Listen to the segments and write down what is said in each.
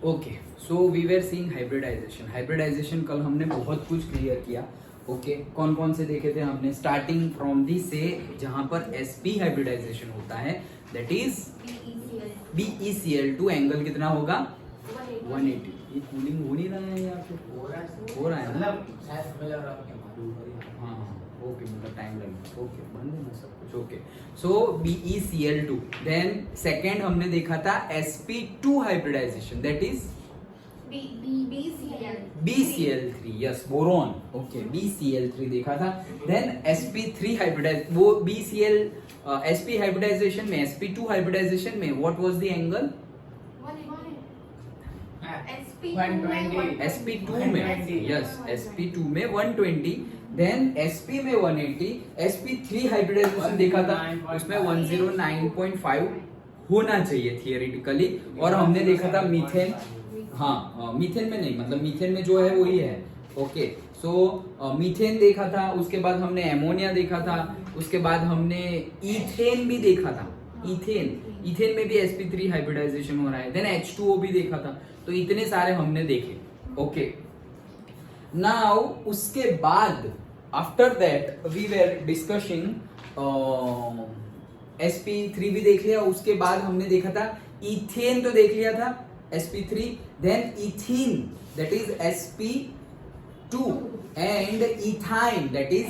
Okay, so we were seeing hybridisation. Hybridisation कल हमने बहुत कुछ क्लियर किया। ओके, कौन कौन से देखे थे हमने? स्टार्टिंग फ्रॉम दी से जहां पर एसपी हाइब्रिडाइजेशन होता है, दैट इज BeCl2, एंगल कितना होगा? 180। ये कूलिंग हो नहीं रहा है या फिर हो रहा है ना? हाँ, ओके, मतलब टाइम लगेगा। ओके, बंद है ना सब कुछ। ओके, सो BeCl2। देन सेकेंड हमने देखा था sp2 hybridisation, that is BeCl3, yes, boron. Okay, BeCl3 देखा था। देन sp3 हाइब्रिडाइज, वो sp हाइब्रिडाइजेशन में, sp2 हाइब्रिडाइजेशन में what was the angle? sp2 में, यस, sp2 में 120, देन sp में 180, sp3 हाइब्रिडाइजेशन देखा था, उसमें 109.5 होना चाहिए थियोरेटिकली। और हमने देखा था मीथेन, हाँ, मीथेन में नहीं, मतलब मीथेन में जो है वही है। ओके, सो मीथेन देखा था, उसके बाद हमने एमोनिया देखा था, उसके बाद हमने ईथेन भी देखा था। ईथेन में भी sp3 हाइब्रिडाइजेशन हो रहा है। देन H2O भी देखा था। तो इतने सारे हमने देखे। ओके, नाउ उसके बाद after that we were discussing sp3 भी देख लिया। उसके बाद हमने देखा था इथेन, तो देख लिया था sp3, then ethene that is sp2 and ethyne that is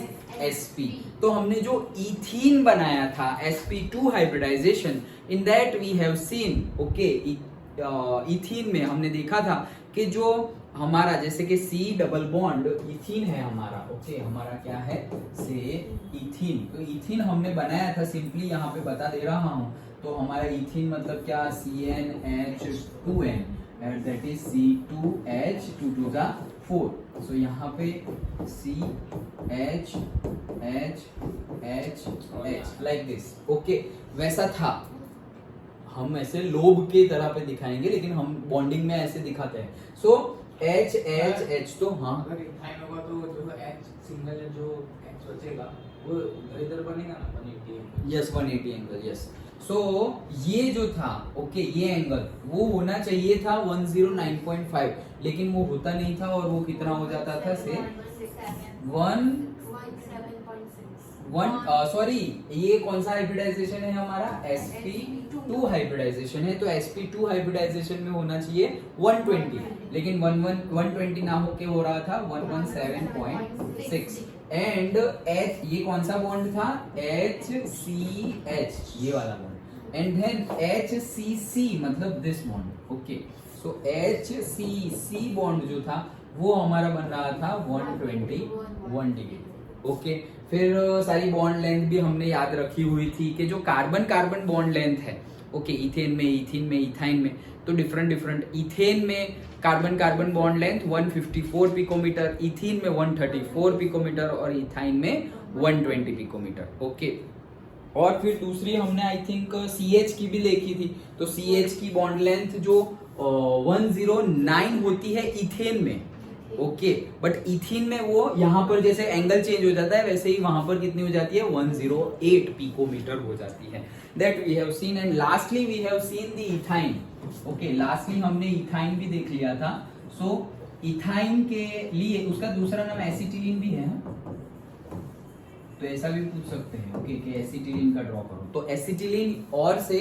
sp। तो हमने जो इथीन बनाया था sp2 hybridisation, in that we have seen, okay, ethene में हमने देखा था कि जो हमारा जैसे कि C डबल बॉन्ड इथीन है हमारा। ओके, हमारा क्या है? से इथीन। तो इथीन हमने बनाया था, सिंपली यहाँ पे बता दे रहा हूँ। तो हमारा इथीन मतलब क्या? CnH2n and that is C2H2 सो यहाँ पे CHHH लाइक दिस। ओके, वैसा था। हम ऐसे लोब के तरह पे दिखाएंगे, लेकिन हम बॉन्डिंग में ऐसे दिखाते हैं। सो HHH, तो हाँ, अगर इथाइन होगा तो जो H सिंगल जो H बचेगा वो इधर बनेगा ना 180 angle. Yes, 180 angle, yes. So ये जो था, ओके, ये एंगल वो होना चाहिए था 109.5, लेकिन वो होता नहीं था। और वो कितना हो जाता था? से 1 सॉरी, ये कौन सा हाइब्रिडाइजेशन है हमारा? sp2 हाइब्रिडाइजेशन है। तो sp2 हाइब्रिडाइजेशन में होना चाहिए 120, लेकिन 120 ना होके हो रहा था 117.6। एंड H, ये कौन सा बॉन्ड था? HCH, ये वाला बॉन्ड। एंड देन HCC मतलब this bond. Okay, so HCC bond जो था वो हमारा बन रहा था 121 डिग्री। ओके, फिर सारी बॉन्ड लेंथ भी हमने याद रखी हुई थी कि जो कार्बन कार्बन बॉन्ड लेंथ है, ओके, इथेन में, इथीन में, इथाइन में, तो डिफरेंट। इथेन में carbon carbon bond length 154 picometre, ethene में 134 पिकोमीटर और इथाइन में 120 पिकोमीटर। ओके, और फिर दूसरी हमने आई थिंक CH की भी देखी थी। तो CH की बॉन्ड लेंथ जो 109 होती है इथेन में। ओके, बट इथीन में वो यहाँ पर जैसे एंगल चेंज हो जाता है, वैसे ही वहां पर कितनी हो जाती है? 108 पिकोमीटर हो जाती है। That we have seen. And lastly we have seen the ethyne. Okay, lastly हमने इथाइन भी देख लिया था। सो इथाइन के लिए उसका दूसरा नाम एसिटिलीन भी है, तो ऐसा भी पूछ सकते हैं। ओके, कि एसिटिलीन का ड्रॉ करो, तो एसिटिलीन और से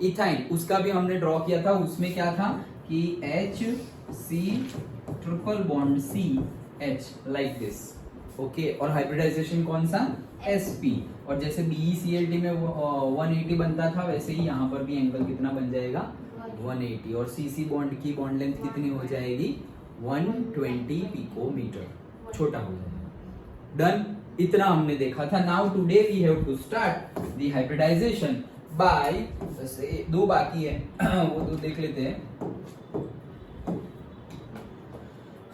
इथाइन, उसका भी हमने ड्रॉ किया था। उसमें क्या था कि HC triple bond CH like this. Okay, और हाइब्रिडाइजेशन कौन सा? sp। और जैसे BeCl2 में 180 बनता था, वैसे ही यहाँ पर भी एंगल कितना बन जाएगा? 180। और CC बॉन्ड की बॉन्ड लेंथ कितनी हो जाएगी? 120 पिकोमीटर, छोटा हो जाएगा। डन, इतना हमने देखा था। Now today we have to start the hybridisation by, दो बाकी है वो तो देख लेते हैं।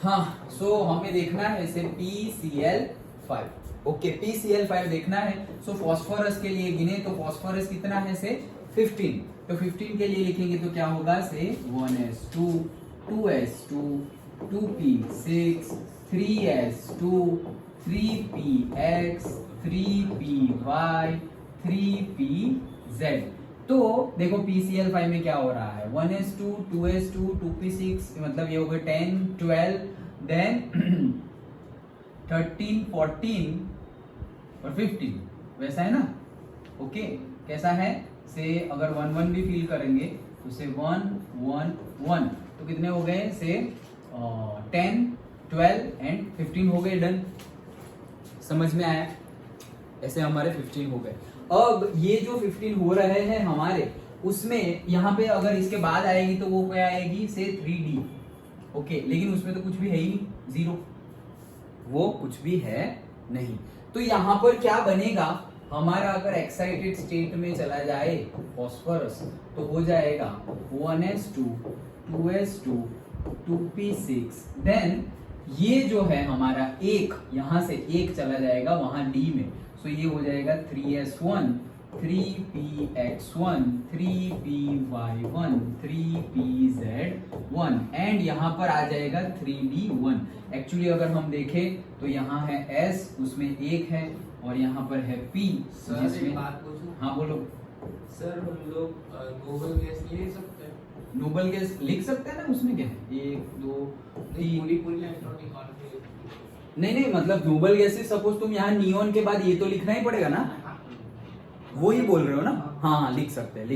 हाँ, सो हमें देखना है इसे PCl5। ओके, PCl5 देखना है। सो फास्फोरस के लिए गिने तो फास्फोरस कितना है? से 15। तो 15 के लिए लिखेंगे तो क्या होगा? से 1s2 2s2 2p6 3s2 3px 3py 3pz। तो देखो PCl5 में क्या हो रहा है, 1s2 2s2 2p6, मतलब ये हो गए 10 12 देन 13 14 और 15, वैसा है ना। ओके कैसा है से अगर 1 1 भी फील करेंगे तो से 1 1 1, तो कितने हो गए से 10 12 एंड 15 हो गए। डन, समझ में आया, ऐसे हमारे 15 हो गए। अब ये जो 15 हो रहे हैं हमारे, उसमें यहाँ पे अगर इसके बाद आएगी तो वो क्या आएगी से 3D। ओके लेकिन उसमें तो कुछ भी है ही नहीं, जीरो, वो कुछ भी है नहीं। तो यहाँ पर क्या बनेगा हमारा, अगर एक्साइटेड स्टेट में चला जाए फॉस्फोरस तो हो जाएगा 1s2 2s2 2p6, देन ये जो है हमारा एक, यहां से एक चला जाएगा वहां D में, सो ये हो जाएगा 3s1 3px1 3py1 3pz1 and यहाँ पर आ जाएगा 3d1। एक्चुअली अगर हम देखें तो यहाँ है S, उसमें एक है, और यहाँ पर है P सर एक जिसमें, बात पूछूं? हाँ बोलो। सर हम लोग नोबल गैस ले सकते हैं? नोबल गैस लिख सकते हैं ना, उसमें क्या है, 1 2 नहीं, 3, पूरी इलेक्ट्रॉन निकाल के नहीं मतलब नोबल गैसेस, सपोज तुम यहाँ नियॉन के बाद ये तो लिखना ही पड़ेगा ना, वो ही बोल रहे हो ना। हाँ हाँ लिख सकते हैं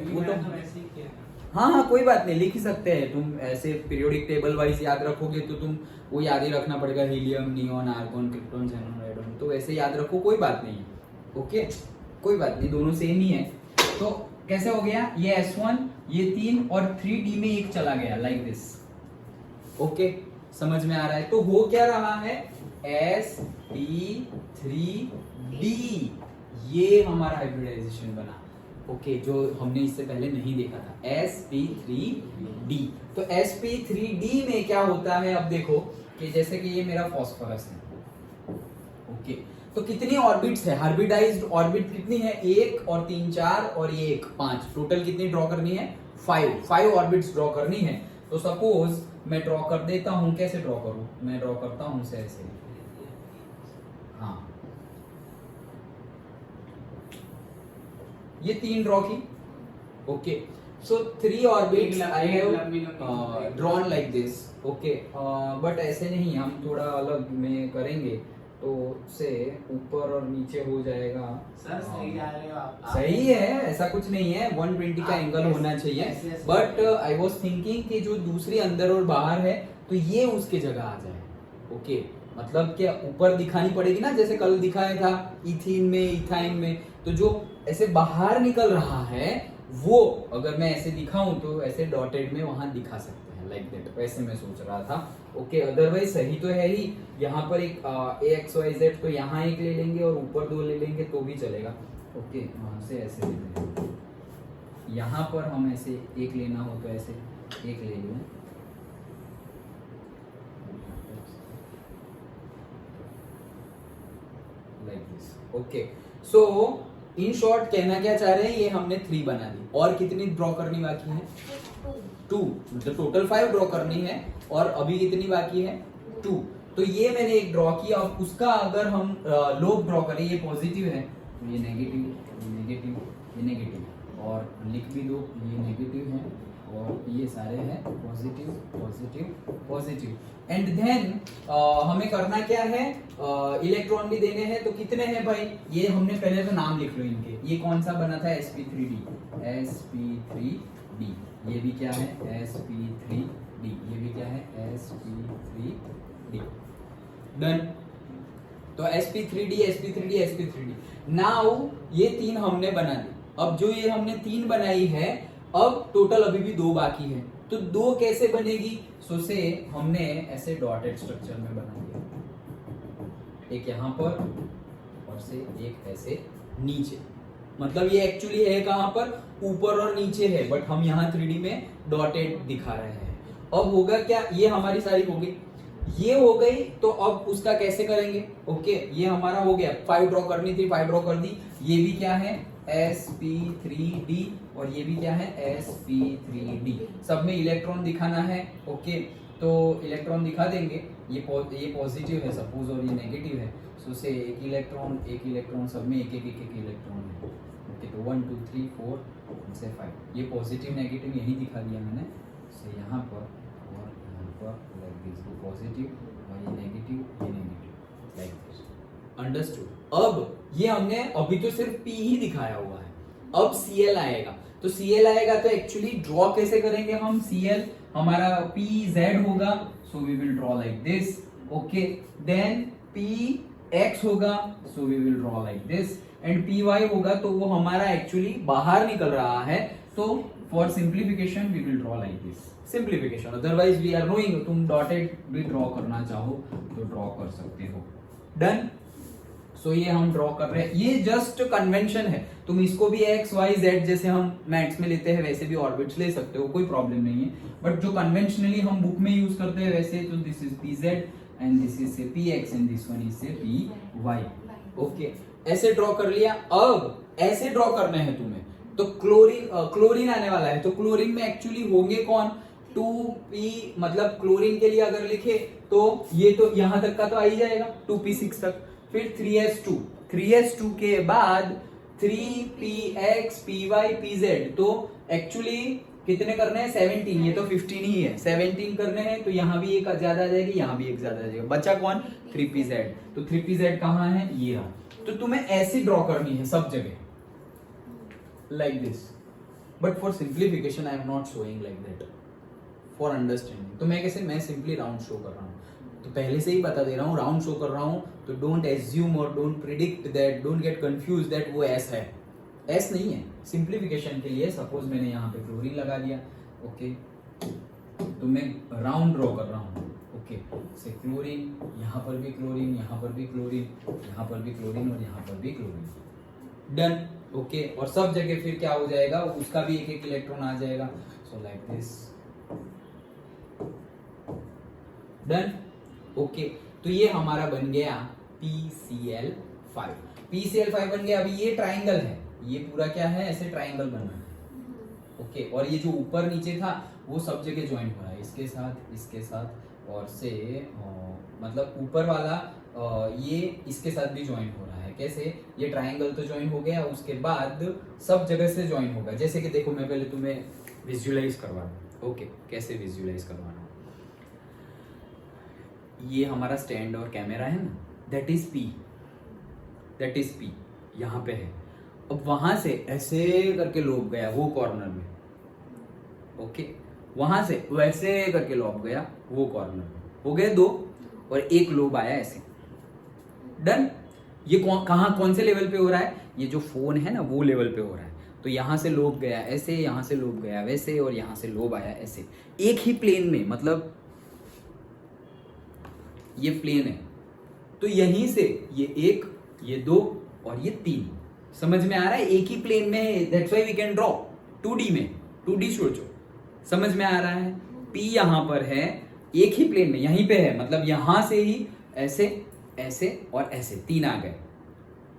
वो तो, ऐसे ही किया है। हाँ कोई बात नहीं, लिख ही सकते हैं। तुम ऐसे पीरियोडिक टेबल वाइज याद रखोगे तो तुम वो याद ही रखना पड़ेगा, helium neon argon krypton xenon radon, तो वैसे याद रखो, कोई बात नहीं है। ओके कोई बात नहीं, दोनों सेम ही है। तो कैसे हो गया, ये S1 ये 3 और 3D में एक चला गया लाइक दिस। ओके समझ में आ रहा है। तो हो क्या रहा है, sp3d, ये हमारा हाइब्रिडाइजेशन बना। ओके जो हमने इससे पहले नहीं देखा था, sp3d। तो sp3d में क्या होता है, अब देखो कि जैसे कि ये मेरा फास्फोरस है। ओके तो कितनी ऑर्बिट्स है, हाइब्रिडाइज्ड ऑर्बिट कितनी है, 1 और 3 4 और ये 1 5, टोटल कितनी ड्रॉ करनी है, 5 ऑर्बिट्स ड्रॉ करनी है। तो सपोज मैं ड्रॉ कर देता हूं, कैसे ड्रॉ करूं, मैं ड्रॉ करता हूं से ऐसे, हाँ ये 3 ड्रॉ की। Okay so 3 orbits I have drawn like this. Okay but ऐसे नहीं, हम थोड़ा अलग में करेंगे तो से ऊपर और नीचे हो जाएगा। सर सही जा रहे हो आप। सही है, ऐसा कुछ नहीं है, 120 का एंगल होना चाहिए। बट आई वाज थिंकिंग कि जो दूसरी अंदर और बाहर है तो ये उसके जगह आ जाए। ओके मतलब क्या ऊपर दिखानी पड़ेगी ना, जैसे कल दिखाया था इथीन में इथाइन में, तो जो ऐसे बाहर निकल रहा है वो अगर मैं ऐसे दिखाऊं तो ऐसे डॉटेड में वहां दिखा सकते हैं लाइक दैट, वैसे मैं सोच रहा था। ओके अदरवाइज सही तो है ही, यहाँ पर एक AXYZ तो यहाँ एक ले लेंगे और ऊपर 2 ले लेंगे तो भी चलेगा। ओके वहां से ऐसे ले लेंगे, यहाँ पर हम ऐसे एक लेना हो तो ऐसे एक ले लूं, like this. Okay so in short कहना क्या चाह रहे हैं, ये हमने 3 बना दी, और कितनी ड्रॉ करनी बाकी है, 2, मतलब टोटल 5 ड्रॉ करनी है, और अभी कितनी बाकी है, 2। तो ये मैंने एक ड्रॉ किया, और उसका अगर हम लोब ड्रॉ करें, ये पॉजिटिव है तो ये नेगेटिव, नेगेटिव, ये नेगेटिव, और लिख भी दो ये नेगेटिव है, और ये सारे हैं positive positive positive. And then हमें करना क्या है, इलेक्ट्रॉन भी देने हैं, तो कितने हैं भाई, ये हमने पहले तो नाम लिख लो इनके, ये कौन सा बना था, sp3d, ये भी क्या है sp3d, ये भी क्या है sp3d। डन, तो sp3d नाउ ये 3 हमने बना दी। अब जो ये हमने 3 बनाई है, अब टोटल अभी भी 2 बाकी है, तो 2 कैसे बनेगी, सो से हमने ऐसे डॉटेड स्ट्रक्चर में बना दिया, एक यहाँ पर और से एक ऐसे नीचे, मतलब ये एक्चुअली है कहां पर, ऊपर और नीचे है, बट हम यहाँ 3D में डॉटेड दिखा रहे हैं। अब होगा क्या, ये हमारी सारी हो गई, ये हो गई, तो अब उसका कैसे करेंगे। ओके ये हमारा हो गया, 5 ड्रॉ करनी थी, 5 ड्रॉ कर दी, ये भी क्या है sp3d, और ये भी क्या है sp3d, सब में इलेक्ट्रॉन दिखाना है। ओके तो इलेक्ट्रॉन दिखा देंगे, ये पॉजिटिव है सपोज और ये नेगेटिव है, सो से एक इलेक्ट्रॉन सब में एक इलेक्ट्रॉन है। ओके, तो 1 2 3 4 से 5, ये पॉजिटिव नेगेटिव यही दिखा दिया मैंने। से यहाँ पर और यहाँ पर लाइक दिस, वो पॉजिटिव और ये नेगेटिव लाइक दिस। अंडरस्टूड। अब ये हमने अभी तो सिर्फ P ही दिखाया हुआ है, अब Cl आएगा। तो Cl आएगा तो एक्चुअली ड्रॉ कैसे करेंगे हम? Cl हमारा Pz होगा, so we will draw like this. Okay, then Px होगा, so we will draw like this, and Py होगा तो वो हमारा एक्चुअली बाहर निकल रहा है, तो for simplification we will draw like this. Simplification, otherwise we are knowing, तुम डॉटेड भी ड्रॉ करना चाहो तो ड्रॉ कर सकते हो। डन। सो ये हम ड्रॉ कर रहे हैं, ये जस्ट कन्वेंशन है, तुम इसको भी एक्स वाई जेड जैसे हम मैथ्स में लेते हैं वैसे भी ऑर्बिट्स ले सकते हो, कोई प्रॉब्लम नहीं है। बट जो कन्वेंशनली हम बुक में यूज करते हैं वैसे, तो this is P Z and this is say P X and this one is say P Y. Okay, ऐसे ड्रॉ कर लिया। अब ऐसे ड्रॉ करने हैं तुम्हें, तो क्लोरीन आने वाला है, तो क्लोरीन में एक्चुअली होंगे कौन? 2p, मतलब क्लोरीन के लिए अगर लिखे तो ये तो यहां तक का तो आ ही जाएगा 2p6 तक, फिर 3s2 के बाद 3px py pz, तो एक्चुअली कितने करने हैं? 17, ये तो 15 ही है, 17 करने हैं, तो यहाँ भी एक ज्यादा आ जाएगी, यहाँ भी एक ज्यादा आ जाएगा, बचा कौन? 3pz। तो 3pz कहाँ है? ये रहा। तो तुम्हें ऐसी ड्रॉ करनी है सब जगह like this, but for simplification I am not showing like that, for understanding. तो मैं कैसे, मैं सिंपली राउंड शो कर रहा हूँ, तो पहले से ही बता दे रहा हूँ राउंड शो कर रहा हूँ, तो डोंट एज्यूम और don't predict that, don't get confuse that वो एस है, एस नहीं है। सिंप्लीफिकेशन के लिए सपोज मैंने यहाँ पे क्लोरीन लगा दिया, ओके, तो मैं राउंड ड्रॉ कर रहा हूँ, ओके, से क्लोरीन, यहाँ पर भी क्लोरीन, यहाँ पर भी क्लोरीन, यहाँ पर भी क्लोरीन और यहाँ पर भी क्लोरीन। डन। ओके, और सब जगह फिर क्या हो जाएगा? उसका भी एक एक इलेक्ट्रॉन आ जाएगा, so like this. Done. Okay, तो ये हमारा बन गया PCl5। PCl5 बन गया। अभी ये ट्राइंगल है, ये पूरा क्या है? ऐसे ट्राइंगल बना है। ओके, और ये जो ऊपर नीचे था वो सब जगह ज्वाइन हो रहा है, इसके साथ और से मतलब ऊपर वाला ये इसके साथ भी ज्वाइन हो रहा है। कैसे? ये ट्राइंगल तो ज्वाइन हो गया, उसके बाद सब जगह से ज्वाइन होगा। जैसे कि देखो, मैं पहले तुम्हें विजुअलाइज करवा दूं। ओके, कैसे विजुअलाइज करवाना? ये हमारा स्टैंड और कैमरा है ना, दैट इज पी, यहाँ पे है। अब वहां से ऐसे करके लोब गया वो कॉर्नर में, ओके, वहां से वैसे करके लोब गया वो कॉर्नर में, हो गए 2, और एक लोब आया ऐसे। डन। ये कौन से लेवल पे हो रहा है? ये जो फोन है ना वो लेवल पे हो रहा है। तो यहां से लोब गया ऐसे, यहां से लोब गया वैसे, और यहां से लोब आया ऐसे, एक ही प्लेन में, मतलब ये प्लेन है, तो यहीं से ये 1, ये 2 और ये 3, समझ में आ रहा है? एक ही प्लेन में है, that's why we can draw 2D में। 2D सोचो, समझ में आ रहा है? P यहां पर है, एक ही प्लेन में, यहीं पे है, मतलब यहां से ही ऐसे, ऐसे और ऐसे 3 आ गए।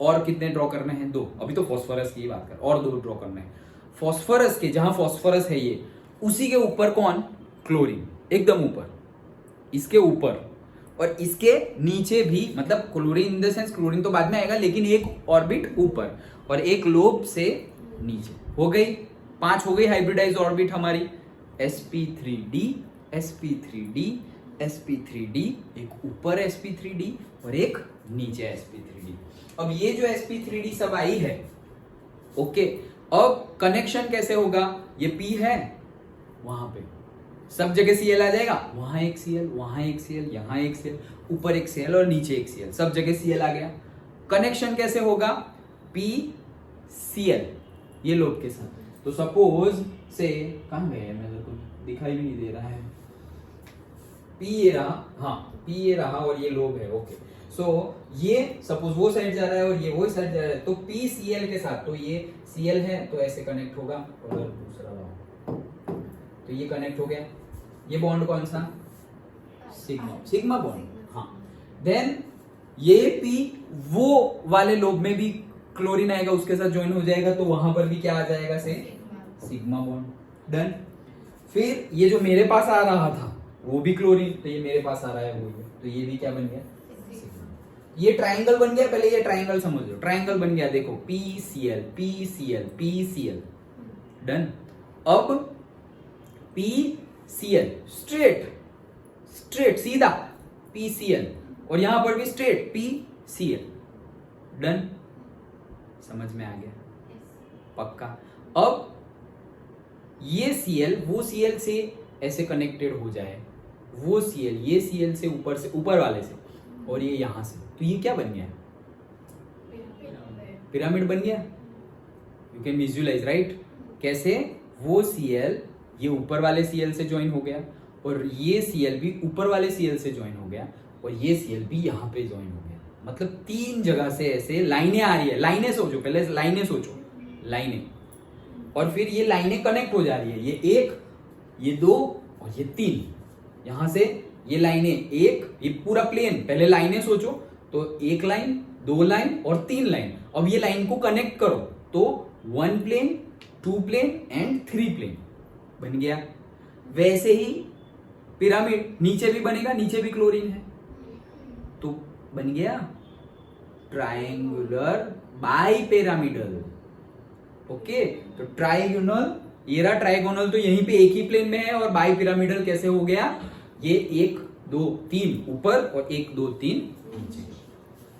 और कितने ड्रॉ करने हैं? 2। अभी तो फॉस्फोरस की बात कर, और 2 ड्रॉ करने हैं। फॉस्फोरस के, जहां फॉस्फोरस है ये, उसी के ऊपर कौन? क्लोरीन, एकदम ऊपर, इसके ऊपर, और इसके नीचे भी, मतलब chlorine in the sense chlorine तो बाद में आएगा, लेकिन एक ऑर्बिट ऊपर और एक लोब से नीचे। हो गई 5, हो गई हाइब्रिडाइज ऑर्बिट हमारी। sp3d, sp3d, sp3d, एक ऊपर sp3d और एक नीचे sp3d। अब ये जो sp3d सब आई है, ओके, अब कनेक्शन कैसे होगा? ये p है, वहां पे सब जगह Cl आ जाएगा, वहां एक Cl, वहां एक Cl, यहां एक Cl, ऊपर एक Cl और नीचे एक Cl, सब जगह Cl आ गया। कनेक्शन कैसे होगा? PCl, ये लोब के साथ। तो सपोज से, कहां गए? मेरे को दिखाई भी नहीं दे रहा है। P ये रहा, हाँ, P ये रहा और ये लोब है। ओके, सो ये सपोज वो साइड जा रहा है और ये वो साइड जा रहा है, तो PCl के साथ, तो ये Cl है तो ऐसे कनेक्ट होगा, और दूसरा तो ये कनेक्ट हो गया। ये बॉन्ड कौन सा? Sigma bond. हाँ, देन ये P वो वाले लोब में भी क्लोरीन आएगा, उसके साथ ज्वाइन हो जाएगा, तो वहां पर भी क्या आ जाएगा? से सिग्मा बॉन्ड। डन। फिर ये जो मेरे पास आ रहा था वो भी क्लोरीन, तो ये मेरे पास आ रहा है वो, तो ये भी क्या बन गया? सिग्मा। ये ट्राइंगल बन गया, पहले ये ट्राइंगल समझ लो, ट्राइंगल बन गया, देखो PCl PCl PCl, डन। अब PCl स्ट्रेट स्ट्रेट सीधा PCl, और यहां पर भी स्ट्रेट PCl, डन। समझ में आ गया? पक्का। अब ये Cl वो Cl से ऐसे कनेक्टेड हो जाए, वो Cl ये Cl से ऊपर वाले से, और ये यहां से, तो ये क्या बन गया? पिरामिड बन गया। You can visualise, right? कैसे? वो Cl ये ऊपर वाले Cl से ज्वाइन हो गया, और ये Cl भी ऊपर वाले Cl से ज्वाइन हो गया, और ये Cl भी यहां पे ज्वाइन हो गया। मतलब 3 जगह से ऐसे लाइनें आ रही है। लाइनें सोचो, पहले लाइनें सोचो, लाइनें, और फिर ये लाइनें कनेक्ट हो जा रही है, ये 1 ये 2 और ये 3। यहां से ये लाइनें, ये पूरा प्लेन, पहले लाइनें सोचो, तो 1 लाइन 2 लाइन और 3 लाइन। अब ये लाइन को कनेक्ट करो तो 1 प्लेन 2 प्लेन एंड 3 प्लेन बन गया। वैसे ही पिरामिड नीचे भी बनेगा, नीचे भी क्लोरीन है, तो बन गया ट्रायंगुलर बाइपिरामिडल। ओके, तो ट्राइगोनल, ये रहा ट्राइगोनल, तो यहीं पे एक ही प्लेन में है, और बाइपिरामिडल कैसे हो गया? ये 1 2 3 ऊपर और 1 2 3 नीचे,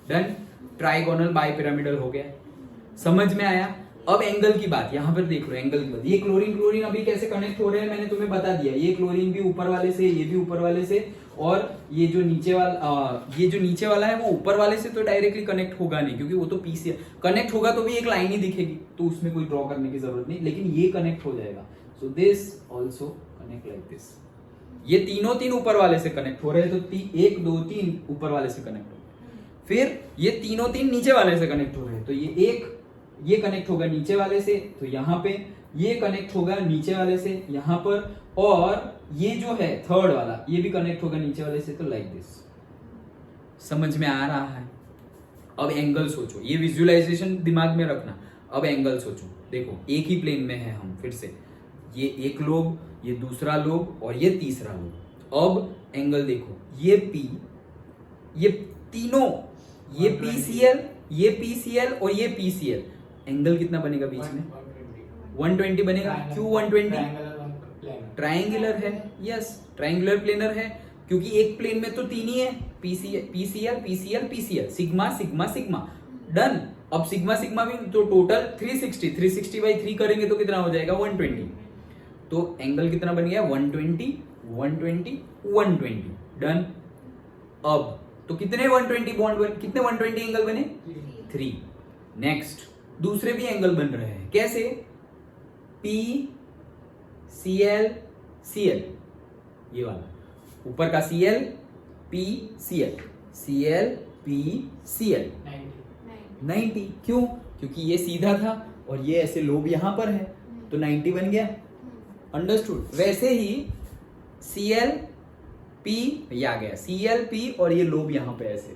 डन। ट्राइगोनल बाइपिरामिडल हो गया। समझ में आया? अब एंगल की बात, यहां पर देख लो एंगल की बात। ये क्लोरीन क्लोरीन अभी कैसे कनेक्ट हो रहे हैं मैंने तुम्हें बता दिया। ये क्लोरीन भी ऊपर वाले से, ये भी ऊपर वाले से, और ये जो नीचे वाला है वो ऊपर वाले से तो डायरेक्टली कनेक्ट होगा नहीं, क्योंकि वो तो पीसी कनेक्ट होगा तो भी एक लाइन ही दिखेगी, तो उसमें कोई ड्रॉ करने की जरूरत नहीं, लेकिन ये कनेक्ट हो जाएगा। So this also connect like this. ये तीन ऊपर वाले से कनेक्ट हो रहे हैं, तो 1 2 3 ऊपर वाले से कनेक्ट हो रहे। फिर ये तीन नीचे वाले से कनेक्ट हो रहे हैं, तो ये कनेक्ट होगा नीचे वाले से, तो यहां पे ये कनेक्ट होगा नीचे वाले से यहां पर, और ये जो है थर्ड वाला ये भी कनेक्ट होगा नीचे वाले से, तो लाइक दिस। समझ में आ रहा है? अब एंगल सोचो, ये विजुअलाइजेशन दिमाग में रखना। अब एंगल सोचो, देखो एक ही प्लेन में है हम, फिर से ये एक लोब, ये दूसरा लोब और ये तीसरा लोब। अब एंगल देखो, ये P, ये तीनों, ये PCl और ये PCl, एंगल कितना बनेगा बीच में? 120 बनेगा। क्यों 120? ट्रायंगुलर है, यस ट्रायंगुलर प्लेनर है, क्योंकि एक प्लेन में तो 3 ही है, PCl, सिग्मा, डन। अब सिग्मा भी तो टोटल 360 बाई 3 करेंगे तो कितना हो जाएगा? 120। तो एंगल कितना बन गया? 120, डन। अब तो कितने 120 बॉन्ड बने, कितने 120 एंगल बने? 3। नेक्स्ट दूसरे भी एंगल बन रहे हैं, कैसे? PCl, ये वाला ऊपर का Cl PCl, PCl 90। क्यों? क्योंकि ये सीधा था और ये ऐसे लोब यहां पर है, तो 90 बन गया। अंडरस्टूड? वैसे ही ClP, ये आ गया ClP, और ये लोब यहां पे ऐसे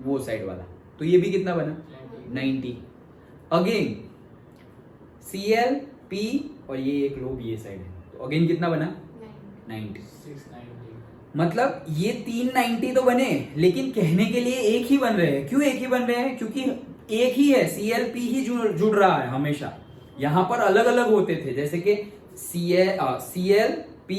वो साइड वाला, तो ये भी कितना बना? 90। अगेन ClP और ये एक लोब ये साइड है, तो अगेन कितना बना? 90। मतलब ये 390 तो बने, लेकिन कहने के लिए एक ही बन रहे हैं। क्यों एक ही बन रहे हैं? क्योंकि एक ही है, ClP ही जुड़ रहा है हमेशा। यहां पर अलग अलग होते थे, जैसे कि ClP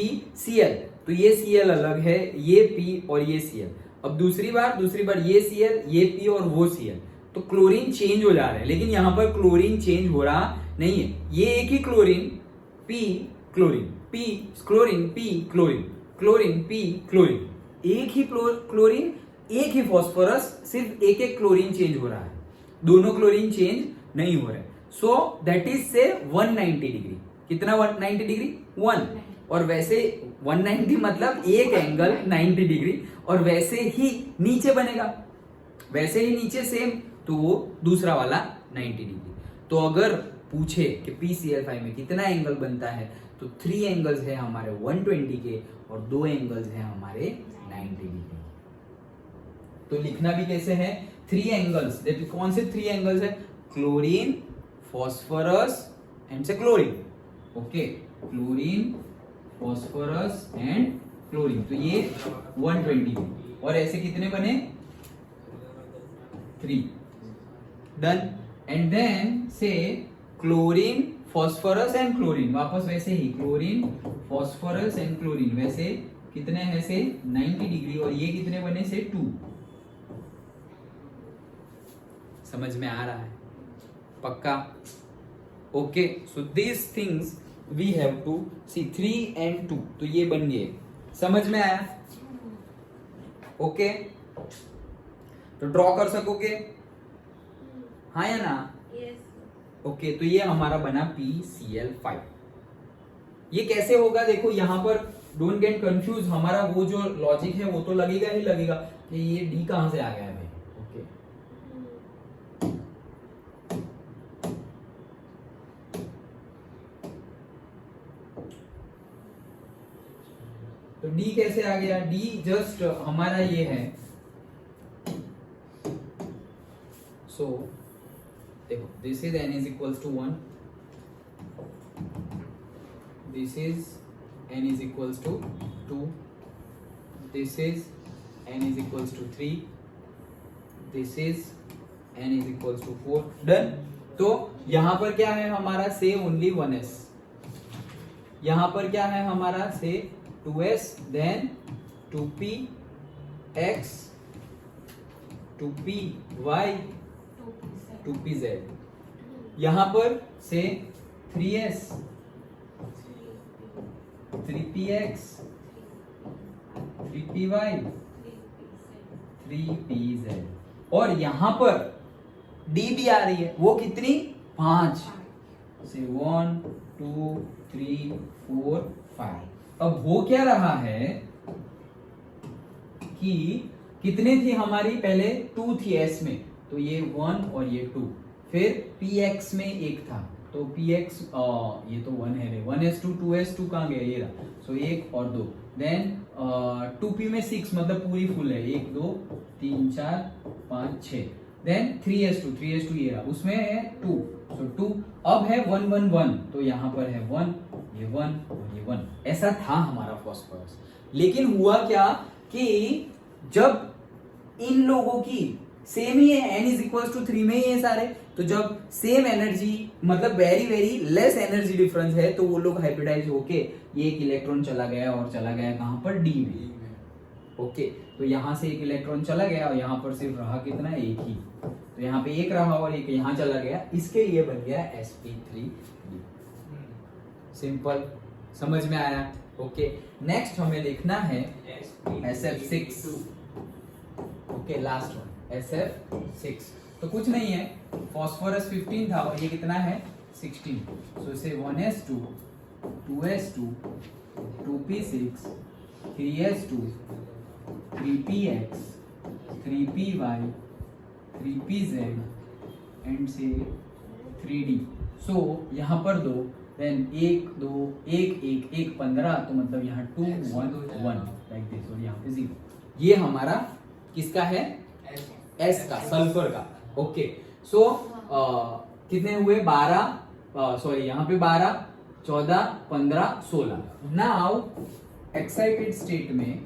Cl, तो ये Cl अलग है, ये P और ये Cl। अब दूसरी बार ये Cl, ये P और वो Cl, तो क्लोरीन चेंज हो जा रहे हैं, लेकिन यहां पर क्लोरीन चेंज हो रहा नहीं है। ये एक ही chlorine P chlorine, P chlorine, P chlorine, chlorine P chlorine, एक ही क्लोरीन, एक ही फास्फोरस, सिर्फ एक एक क्लोरीन चेंज हो रहा है, दोनों क्लोरीन चेंज नहीं हो रहे। सो दैट इज से 190 डिग्री। कितना 190 डिग्री? 1। और वैसे 190 मतलब एक एंगल 90 डिग्री, और वैसे ही नीचे बनेगा, वैसे ही नीचे सेम, तो वो दूसरा वाला 90 डिग्री। तो अगर पूछे कि PCl5 में कितना एंगल बनता है, तो 3 एंगल्स है हमारे 120 के और 2 एंगल्स है हमारे 90 डिग्री। तो लिखना भी कैसे है? 3 एंगल्स। देखिए कौन से 3 एंगल्स है? क्लोरीन, फॉस्फोरस एंड से chlorine. Okay, chlorine, phosphorus and chlorine, तो ये 120। और ऐसे कितने बने? 3 डन. एंड देन से क्लोरीन फॉस्फोरस एंड क्लोरीन, वापस वैसे ही क्लोरीन फॉस्फोरस एंड क्लोरीन, वैसे कितने हैं से 90 डिग्री, और ये कितने बने से 2. समझ में आ रहा है पक्का? Okay, so this things we have to see. 3 and 2 तो ये बन गए. समझ में आया? ओके, तो ड्रॉ कर सकोगे? हाँ या ना? ओके, तो ये हमारा बना PCl5. ये कैसे होगा देखो, यहां पर डोंट गेट कंफ्यूज, हमारा वो जो लॉजिक है वो तो लगेगा ही लगेगा कि ये डी कहां से आ गया है भाई. ओके, तो डी कैसे आ गया? डी जस्ट हमारा ये है. सो देखो, this is n is equals to 1, this is n is equals to 2, this is n is equals to 3, this is n is equals to 4. Done. तो यहां पर क्या है हमारा? से ओनली 1s. यहां पर क्या है हमारा? से 2s, then 2px, 2py, 2pz. यहां पर से 3s, 3px, 3py, 3pz. और यहां पर d भी आ रही है, वो कितनी? 5 से 1 2 3 4 5. अब हो क्या रहा है कि कितने थी हमारी? पहले 2 थी s में, तो ये 1 और ये 2. फिर px में 1 था, तो px ये तो 1 है, 1s2 2s2 कहां गया? ये रहा. सो 1 और 2. देन 2p में 6, मतलब पूरी फुल है. 1 2 3 4 5 6. देन 3s2 ये रहा, उसमें है 2. सो 2. अब है 1 1 1, तो यहां पर है 1, ये 1 और ये 1. ऐसा था हमारा फॉस्फोरस. लेकिन हुआ क्या कि जब इन लोगों की सेम ही है, n इज इक्वल टू 3 में ही है सारे, तो जब सेम एनर्जी, मतलब very very less energy difference है, तो वो लोग हाइब्रिडाइज होके ये एक इलेक्ट्रॉन चला गया और चला गया कहां पर? d में. ओके, तो यहां से एक इलेक्ट्रॉन चला गया और यहां पर सिर्फ रहा कितना? एक ही. तो यहाँ पे एक रहा और एक यहां चला गया, इसके लिए बन गया sp3d. सिंपल, समझ में आया? ओके, नेक्स्ट हमें देखना है SF6. Okay, last one SF6. तो कुछ नहीं है, फॉस्फोरस 15 था और ये कितना है? 16. सो इसे 1s2 2s2 2p6 3s2 3px 3py 3pz and से 3d. सो यहाँ पर 2, देन 1 2 1 1 1 15, तो मतलब यहाँ 2 1 1 लाइक दिस, और यहाँ पे 0. ये हमारा किसका है? S का, सल्फर का. ओके, सो कितने हुए? 12, सॉरी यहाँ पे 12 14 15 16. नाउ एक्साइटेड स्टेट में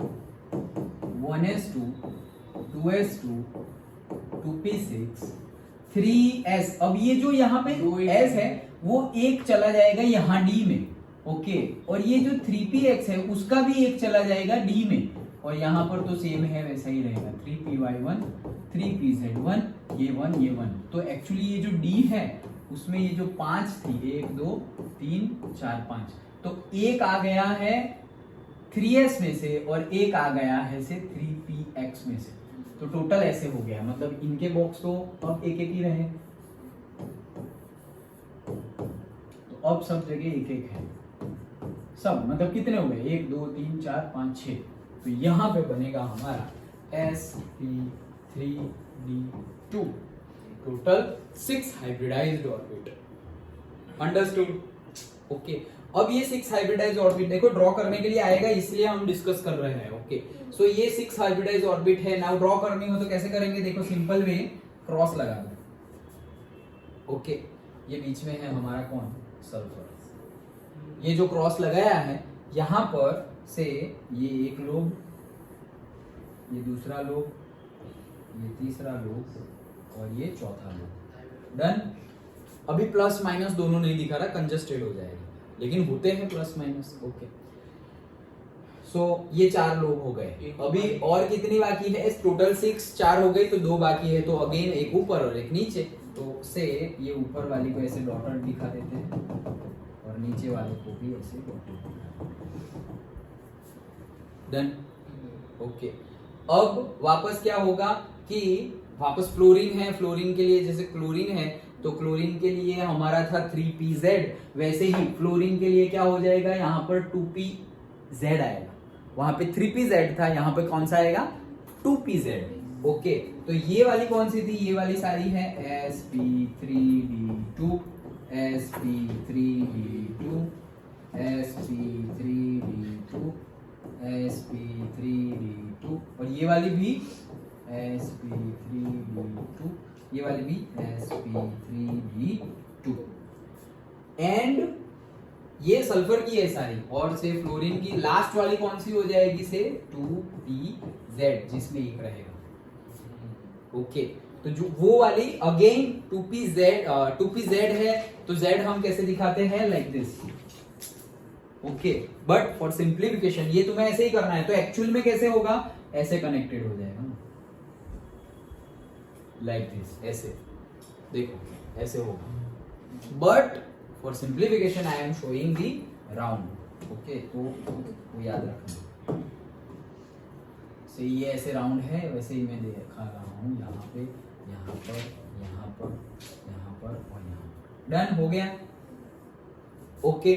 1s2 2s2 2p6 3s. अब ये जो यहाँ पे s है वो एक चला जाएगा यहाँ d में. ओके, और ये जो 3px है उसका भी एक चला जाएगा d में, और यहाँ पर तो सेम है, वैसा ही रहेगा. 3py1 3pz1, ये 1 ये 1. तो एक्चुअली ये जो d है उसमें ये जो 5 थी, 1 2 3 4 5, तो एक आ गया है 3s में से और एक आ गया है से 3px में से. तो टोटल ऐसे हो गया, मतलब इनके बॉक्स तो अब एक एक ही रहे, तो अब सब जगह एक एक है सब. मतलब कितने हो गए? 1 2 3 4 5 6. तो यहाँ पे बनेगा हमारा sp3d2. Total 6 hybridised orbit. Understood? Okay, अब ये 6 हाइब्रिडाइज्ड ऑर्बिट देखो ड्रॉ करने के लिए आएगा, इसलिए हम डिस्कस कर रहे हैं. ओके, सो ये 6 हाइब्रिडाइज्ड ऑर्बिट है. नाउ ड्रॉ करनी हो तो कैसे करेंगे? देखो सिंपल वे, क्रॉस लगा दो. ओके, ये बीच में है हमारा कौन? सल्फर. ये जो क्रॉस लगाया है यहाँ पर से ये एक लोब, ये दूसरा लोब, ये तीसरा लोब और ये चौथा लूप। डन। अभी प्लस माइनस दोनों नहीं दिखा रहा, कंजस्टेड हो जाएगा, लेकिन होते हैं प्लस माइनस। ओके, सो ये 4 लोग हो गए। अभी और कितनी बाकी है? टोटल 6, 4 हो गई तो 2 बाकी है। तो अगेन एक ऊपर और एक नीचे, तो से ये ऊपर वाली को ऐसे डॉटेड दिखा देते हैं और नीचे वाले को भी ऐसे डॉटेड दिखा देते हैं। डन। ओके, अब वापस क्या होगा कि वापस फ्लोरीन है, फ्लोरीन के लिए जैसे क्लोरीन है तो क्लोरीन के लिए हमारा था 3pz, वैसे ही फ्लोरीन के लिए क्या हो जाएगा, यहाँ पर 2pz आएगा। वहां पे 3pz था, यहाँ पे कौन सा आएगा? 2pz। ओके, तो ये वाली कौन सी थी? ये वाली सारी है sp3d2, sp3d2, sp3d2, sp3d2, और ये वाली भी sp3d2, ये वाली भी sp3d2, एंड ये सल्फर की है सारी। और से फ्लोरीन की लास्ट वाली कौन सी हो जाएगी? से 2pz, जिसमें एक रहेगा। ओके, तो जो वो वाली अगेन 2pz है, तो z हम कैसे दिखाते हैं? Like this. Okay, but for simplification ये तुम्हें ऐसे ही करना है, तो एक्चुअल में कैसे होगा? ऐसे कनेक्टेड हो जाएगा ना, लाइक दिस, ऐसे देखो, ऐसे होगा। But for simplification I am showing the round. Okay, तो वो याद रखना। तो ये ऐसे राउंड है, वैसे ही मैं दिखा रहा हूँ, यहाँ पे, यहाँ पर, यहाँ पर, यहाँ पर और यहाँ पर। डन हो गया। ओके,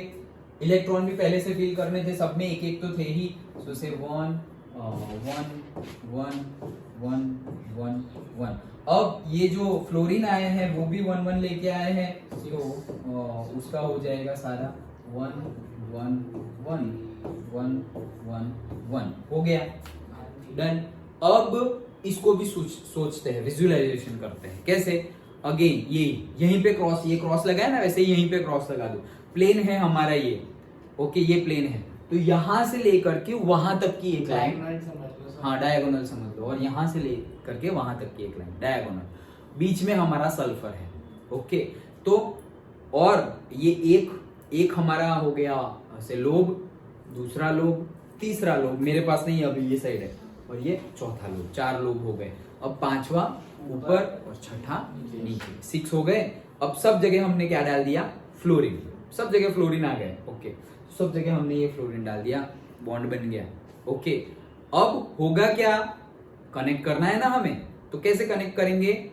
इलेक्ट्रॉन भी पहले से फिल करने थे, सब में एक एक तो थे ही। सो से 1 1 1 1 1 1। अब ये जो फ्लोरीन आए हैं वो भी 1 1 लेके आए हैं, तो उसका हो जाएगा सारा 1 1 1 1 1 1 हो गया। डन। अब इसको भी सोचते हैं, विजुअलाइजेशन करते हैं। कैसे? अगेन ये यहीं पे क्रॉस, ये क्रॉस लगा है ना, वैसे यहीं पे क्रॉस लगा दो। प्लेन है हमारा ये, ओके, ये प्लेन है, तो यहां से लेकर के वहां तक की एक लाइन, हाँ डायगोनल समझ लो, और यहां से लेकर के वहां तक की एक लाइन डायगोनल। बीच में हमारा सल्फर है। ओके, तो और ये एक हमारा हो गया से लोब, दूसरा लोब, तीसरा लोब मेरे पास नहीं, अभी ये साइड है, और ये चौथा लोब। 4 लोब हो गए। अब 5वां ऊपर और छठा नीचे, 6 हो गए। अब सब जगह हमने क्या डाल दिया? फ्लोरीन। सब जगह फ्लोरीन आ गए। ओके, सब जगह हमने ये फ्लोरीन डाल दिया, बॉन्ड बन गया। ओके, अब होगा क्या? कनेक्ट करना है ना हमें, तो कैसे कनेक्ट करेंगे?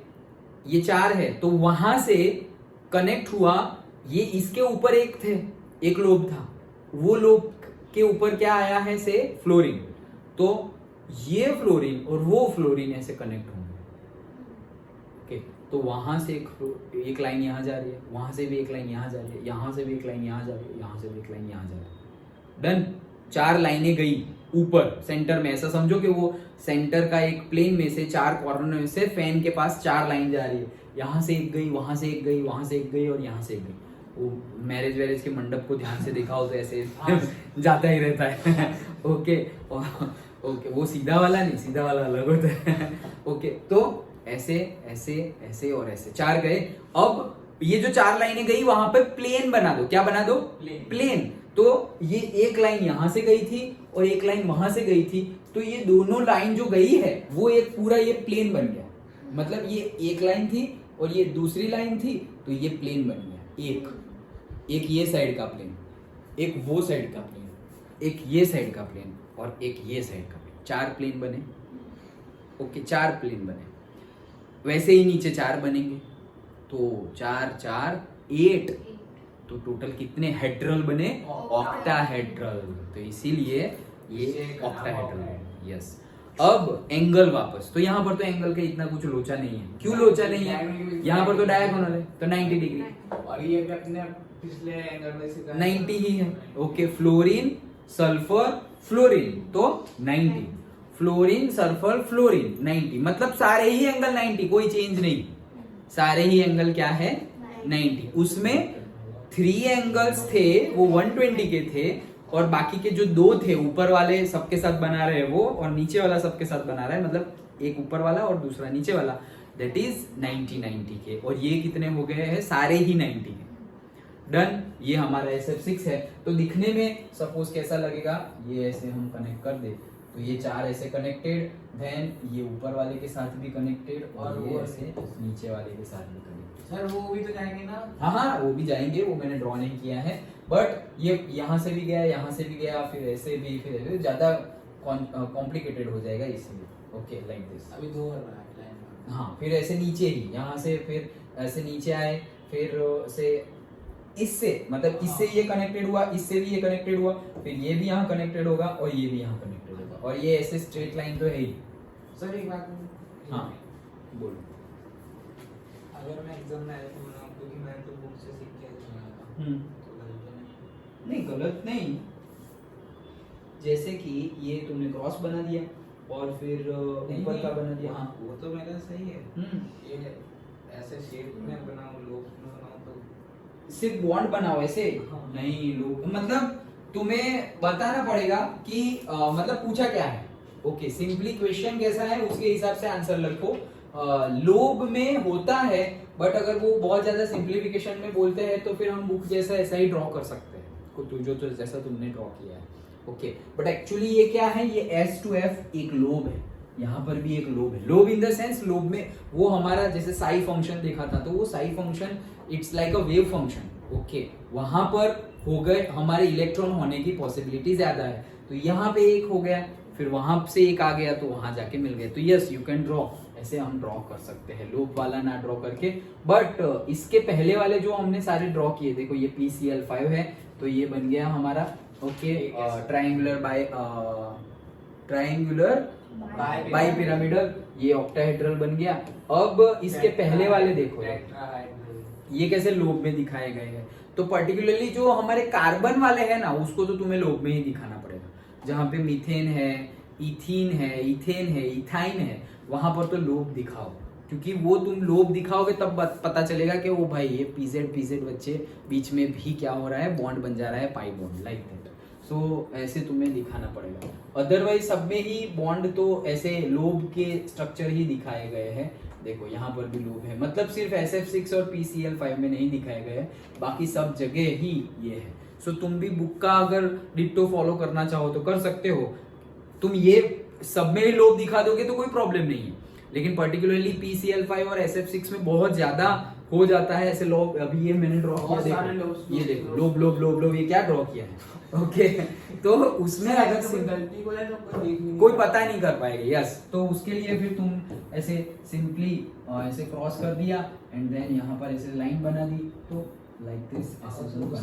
ये 4 है, तो वहां से कनेक्ट हुआ। ये इसके ऊपर एक लोब था, वो लोब के ऊपर क्या आया है? से फ्लोरीन। तो ये फ्लोरीन और वो फ्लोरीन ऐसे कनेक्ट होंगे। ओके, तो वहां से एक लाइन यहां जा रही है, वहां से भी एक लाइन यहां जा रही है, यहां से भी एक लाइन यहां जा रही है, यहां से भी एक लाइन यहां जा रही है। डन। 4 लाइनें गई ऊपर सेंटर में। ऐसा समझो कि वो सेंटर का एक प्लेन में से 4 कॉर्नर में से फैन के पास 4 लाइन जा रही है। यहां से एक गई, वहां से एक गई, वहां से एक गई और यहां से एक गई। वो मैरिज वैरेज के मंडप को ध्यान से देखा हो तो ऐसे जाता ही रहता है। ओके, ओके, वो सीधा वाला नहीं, सीधा वाला अलग होता है। ओके, तो ऐसे ऐसे ऐसे और ऐसे 4 गए। अब ये जो 4 लाइनें गई वहां पे प्लेन बना दो। क्या बना दो? प्लेन। तो ये एक लाइन यहां से गई थी और एक लाइन वहां से गई थी, तो ये दोनों लाइन जो गई है वो एक पूरा ये प्लेन बन गया। मतलब ये एक लाइन थी और ये दूसरी लाइन थी, तो ये प्लेन बन गया। एक ये साइड का प्लेन, एक वो साइड का प्लेन, एक ये साइड का प्लेन और एक ये साइड का प्लेन। 4 प्लेन बने। ओके, 4 प्लेन बने। वैसे ही नीचे 4 बनेंगे, तो 4 4 8। तो टोटल कितने हेड्रल बने? ऑक्टाहेड्रल। तो इसीलिए ये ऑक्टाहेड्रल है। यस। अब एंगल वापस, तो यहाँ पर तो एंगल का इतना कुछ लोचा नहीं है। क्यों लोचा नहीं है? यहाँ पर तो डायगोनल है, तो 90 डिग्री, और ये भी अपने पिछले एंगल में से 90 ही है। ओके, फ्लोरीन सल्फर फ्लोरीन, तो 90। फ्लोरीन सल्फर फ्लोरीन 90, मतलब सारे ही एंगल 90, कोई चेंज नहीं। सारे ही एंगल क्या है? 90। उसमें 3 एंगल्स थे वो 120 के थे, और बाकी के जो 2 थे ऊपर वाले सबके साथ बना रहे वो, और नीचे वाला सबके साथ बना रहा है, मतलब एक ऊपर वाला और दूसरा नीचे वाला। दैट इज 90 के, और ये कितने हो गए हैं, सारे ही 90 के। डन, ये हमारा SF6 है। तो दिखने में सपोज कैसा लगेगा, ये ऐसे हम कनेक्ट कर दे तो ये 4 ऐसे कनेक्टेड, देन ये ऊपर वाले के साथ भी कनेक्टेड, और ये ऐसे नीचे वाले के साथ भी कनेक्टेड। सर वो भी तो जाएंगे ना? हाँ, वो भी जाएंगे, वो मैंने ड्रॉ नहीं किया है, बट ये यहाँ से भी गया, यहाँ से भी गया, फिर ऐसे भी, फिर ऐसे, ज्यादा कॉम्प्लिकेटेड हो जाएगा इसलिए। Okay, like this. अभी 2 और बना है लाइन। हाँ, फिर ऐसे नीचे ही, यहाँ से फिर ऐसे नीचे आए, फिर से इससे, मतलब इससे ये कनेक्टेड हुआ, इससे भी ये कनेक्टेड हुआ, फिर ये भी यहाँ कनेक्टेड होगा, और ये भी यहाँ कनेक्टेड होगा, और ये ऐसे स्ट्रेट लाइन तो है ही। सर एक बात, हाँ बोलो। अगर मैं एग्जाम में आया तो बनाऊं, क्योंकि मैं तो बुक से सीख के बनाया था, तो गलत तो नहीं? नहीं, गलत नहीं। जैसे कि ये तुमने क्रॉस बना दिया, और फिर ऊपर का बना दिया। हाँ, वो तो मेरा सही है। ये ऐसे शेप में बनाऊं, लूप में बनाऊं तो सिर्फ बॉन्ड बनाओ ऐसे? हाँ। नहीं, लोग मतलब तुम्हें बताना पड़ेगा कि मतलब पूछा क्या है। ओके, सिंपली क्वेश्चन कैसा है उसके हिसाब से आंसर लिखो। लोब में होता है, बट अगर वो बहुत ज्यादा सिंप्लीफिकेशन में बोलते हैं तो फिर हम बुक जैसा ऐसा ही ड्रॉ कर सकते हैं, जो जैसा तुमने ड्रॉ किया है। ओके, बट एक्चुअली ये क्या है, ये S to F एक लोब है, यहाँ पर भी एक लोब है। Lobe in the sense, lobe में वो हमारा जैसे साई फंक्शन देखा था, तो वो Sai function it's like a wave function. Okay, वहां पर हो गए हमारे इलेक्ट्रॉन होने की पॉसिबिलिटी ज्यादा है, तो यहाँ पे एक हो गया, फिर वहां से एक आ गया, तो वहां जाके मिल गया। तो यस, यू कैन ड्रॉ, ऐसे हम ड्रॉ कर सकते हैं, लोब वाला ना ड्रॉ करके। बट इसके पहले वाले जो हमने सारे ड्रॉ किए, देखो ये PCl5 है, तो ये बन गया हमारा। ओके, ट्राइंगुलर बाई पिरामिडल, ये ऑक्टाहेड्रल बन गया। अब इसके पहले वाले देखो, ये कैसे लोब में दिखाए गए हैं। तो पर्टिकुलरली जो हमारे कार्बन वाले हैं ना, उसको तो तुम्हें लोब में ही दिखाना पड़ेगा। जहाँ पे मीथेन है, इथीन है, इथेन है, इथाइन है, वहां पर तो लोब दिखाओ, क्योंकि वो तुम लोब दिखाओगे तब पता चलेगा कि वो भाई ये PZ बच्चे बीच में भी क्या हो रहा है, बॉन्ड बन जा रहा है, पाई बॉन्ड, लाइक दैट। सो ऐसे तुम्हें दिखाना पड़ेगा, अदरवाइज सब में ही बॉन्ड तो ऐसे लोब के स्ट्रक्चर ही दिखाए गए हैं। देखो यहाँ पर भी लोब है, मतलब सिर्फ SF6 और PCl5 में नहीं दिखाए गए, बाकी सब जगह ही ये है। सो तुम भी बुक का अगर डिट्टो फॉलो करना चाहो तो कर सकते हो। तुम ये सब में ही लोब दिखा दोगे तो कोई प्रॉब्लम नहीं है, लेकिन पर्टिकुलरली PCl5 और SF6 में बहुत ज्यादा हो जाता है ऐसे लोब। अभी ये मैंने ड्रॉ किया, देखो ये देखो, लोब लोब लोब लोब, ये क्या ड्रॉ किया है। ओके, तो उसमें अगर गलती को कोई पता नहीं कर पाएगा। यस, तो उसके लिए फिर तुम ऐसे सिंपली ऐसे क्रॉस कर दिया, एंड देन यहाँ पर ऐसे लाइन बना दी, तो लाइक दिस ऐसे तुम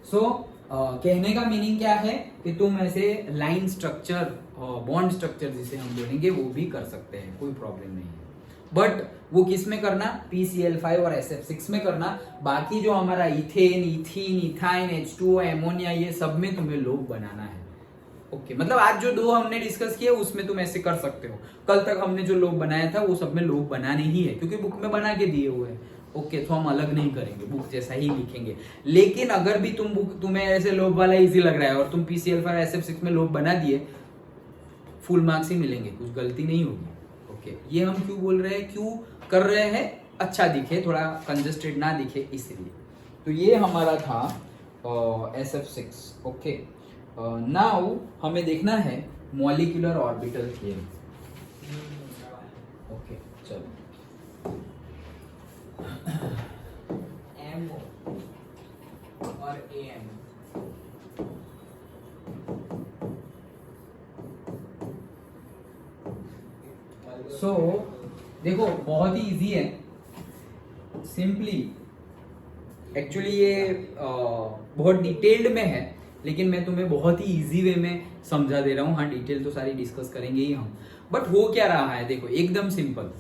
सो कहने का मीनिंग क्या है कि तुम ऐसे लाइन स्ट्रक्चर, बॉन्ड स्ट्रक्चर जिसे हम बोलेंगे, वो भी कर सकते हैं, कोई प्रॉब्लम नहीं है। बट वो किस में करना, PCl5 और SF6 में करना। बाकी जो हमारा ethane, ethene, ethyne, H2O, ammonia, ये सब में तुम्हें लोब बनाना है। ओके, मतलब आज जो दो हमने डिस्कस किए उसमें तुम ऐसे कर सकते हो। कल तक हमने जो लोब बनाया था वो सब में लोब बनाने ही है, क्योंकि बुक में बना के दिए हुए हैं। ओके, तो हम अलग नहीं करेंगे, बुक जैसा ही लिखेंगे। लेकिन अगर भी तुम्हें ऐसे लोब वाला इजी लग रहा है और तुम PCl5 SF6 में लोब बना दिए, फुल मार्क्स ही मिलेंगे, कुछ गलती नहीं होगी। ओके, ये हम क्यों बोल रहे हैं, क्यों कर रहे हैं, अच्छा दिखे, थोड़ा कंजस्टेड ना दिखे, इसलिए। तो ये हमारा था SF6। ओके, नाउ हमें देखना है मॉलिक्यूलर ऑर्बिटल थ्योरी। ओके, चलो। MO और AM, सो देखो, बहुत ही इजी है, सिंपली। एक्चुअली ये बहुत डिटेल्ड में है, लेकिन मैं तुम्हें बहुत ही इजी वे में समझा दे रहा हूँ। हाँ, डिटेल तो सारी डिस्कस करेंगे ही हम, बट हो क्या रहा है देखो, एकदम सिंपल।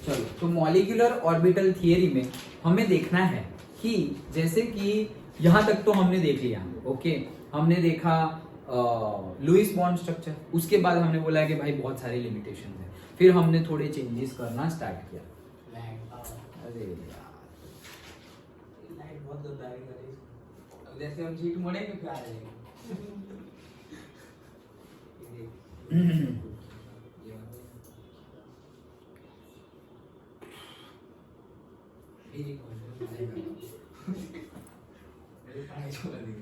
चलो, तो मॉलिक्यूलर ऑर्बिटल थियरी में हमें देखना है कि जैसे कि यहां तक तो हमने देख लिया। ओके, हमने देखा लुईस बॉन्ड स्ट्रक्चर। उसके बाद हमने बोला कि भाई बहुत सारे लिमिटेशन है, फिर हमने थोड़े चेंजेस करना स्टार्ट किया। अरे यार लाइट बहुत गद्दारी करे। अब जैसे हम सीट मोड़ेंगे क्या आ जाएगा। ये कौन है? मेरे पास छोड़ दी।